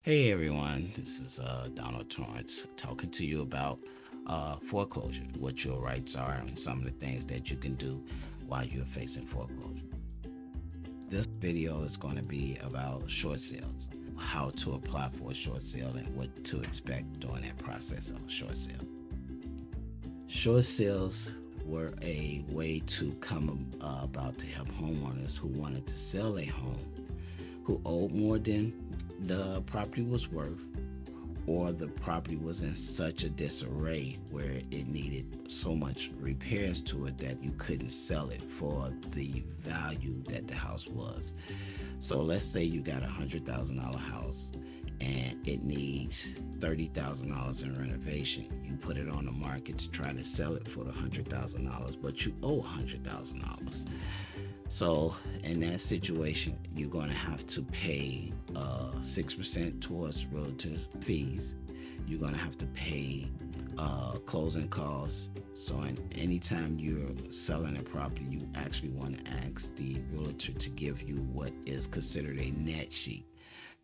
Hey everyone, this is Donald Torrance talking to you about foreclosure, what your rights are, and some of the things that you can do while you're facing foreclosure. This video is going to be about short sales, how to apply for a short sale, and what to expect during that process of a short sale. Short sales were a way to come about to help homeowners who wanted to sell a home, who owed more than the property was worth, or the property was in such a disarray where it needed so much repairs to it that you couldn't sell it for the value that the house was. So let's say you got $100,000 house and it needs $30,000 in renovation. You put it on the market to try to sell it for the $100,000, but you owe $100,000. So in that situation, you're going to have to pay 6% towards realtor's fees. You're going to have to pay closing costs. So anytime you're selling a property, you actually want to ask the realtor to give you what is considered a net sheet.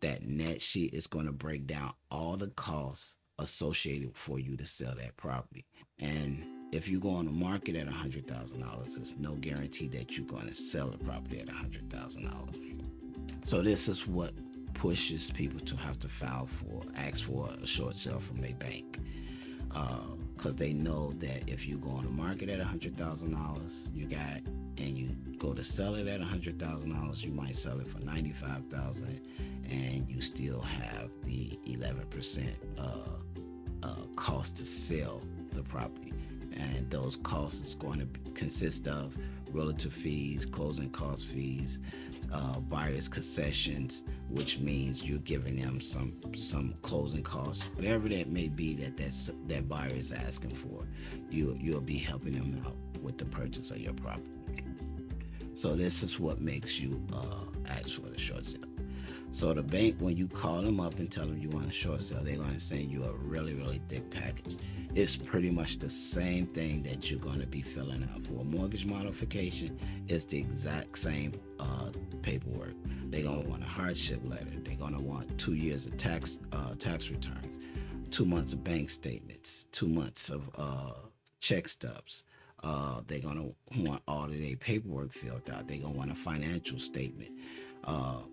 That net sheet is going to break down all the costs associated for you to sell that property. And if you go on the market at $100,000, there's no guarantee that you're going to sell the property at $100,000. So this is what pushes people to have to ask for a short sale from their bank, because they know that if you go on the market at $100,000, and you go to sell it at $100,000, you might sell it for $95,000, and you still have the 11% cost to sell the property. And those costs is going to consist of realtor fees, closing cost fees, buyer's concessions, which means you're giving them some closing costs, whatever that may be that buyer is asking for. You'll be helping them out with the purchase of your property. So this is what makes you ask for the short sale. So the bank, when you call them up and tell them you want a short sale, they're going to send you a really, really thick package. It's pretty much the same thing that you're going to be filling out for a mortgage modification. It's the exact same paperwork. They're going to want a hardship letter. They're going to want 2 years of tax returns, 2 months of bank statements, 2 months of check stubs. They're going to want all of their paperwork filled out. They're going to want a financial statement.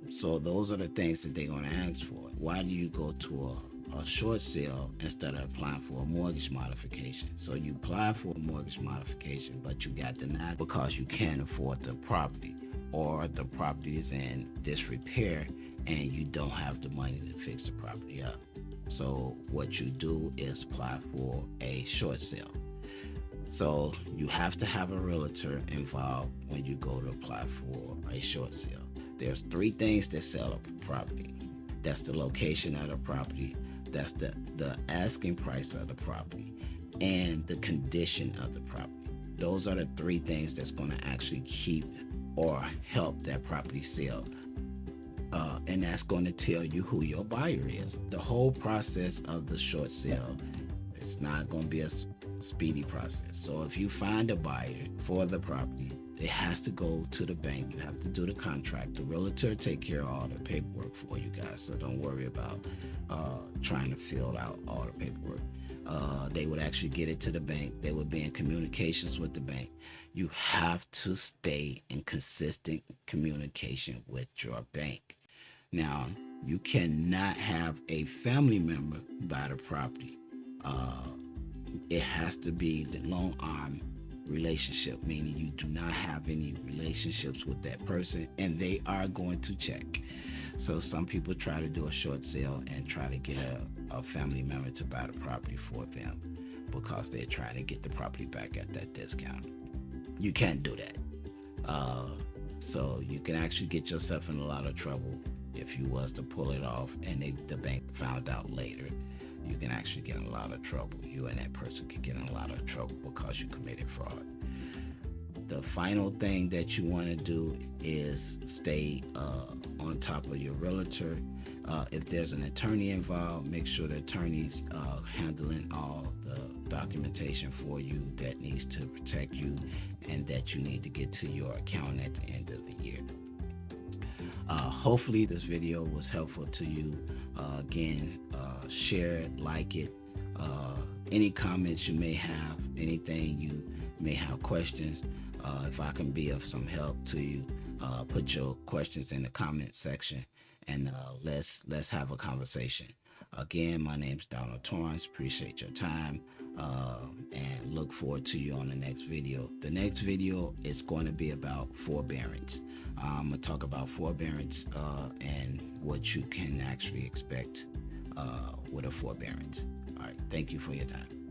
So those are the things that they're going to ask for. Why do you go to a short sale instead of applying for a mortgage modification? So you apply for a mortgage modification, but you got denied because you can't afford the property, or the property is in disrepair and you don't have the money to fix the property up. So what you do is apply for a short sale. So you have to have a realtor involved when you go to apply for a short sale. There's three things that sell a property. That's the location of the property, that's the asking price of the property, and the condition of the property. Those are the three things that's going to actually keep or help that property sell. And that's going to tell you who your buyer is. The whole process of the short sale, it's not going to be a speedy process. So if you find a buyer for the property, it has to go to the bank. You have to do the contract. The realtor take care of all the paperwork for you guys. So don't worry about trying to fill out all the paperwork. They would actually get it to the bank. They would be in communications with the bank. You have to stay in consistent communication with your bank. Now, you cannot have a family member buy the property. It has to be the long arm relationship, meaning you do not have any relationships with that person, and they are going to check. So some people try to do a short sale and try to get a family member to buy the property for them because they're trying to get the property back at that discount. You can't do that. So you can actually get yourself in a lot of trouble if you was to pull it off and the bank found out later. You can actually get in a lot of trouble. You and that person can get in a lot of trouble because you committed fraud. The final thing that you want to do is stay on top of your realtor. If there's an attorney involved, make sure the attorney's handling all the documentation for you that needs to protect you and that you need to get to your account at the end of the year. Hopefully this video was helpful to you. Again, share it, like it. Uh, any comments you may have, anything you may have questions, if I can be of some help to you, put your questions in the comment section, and let's have a conversation. Again, my name's Donald Torrance. Appreciate your time, and look forward to you on the next video. The next video is going to be about forbearance. I'm gonna talk about forbearance and what you can actually expect with a forbearance. All right. Thank you for your time.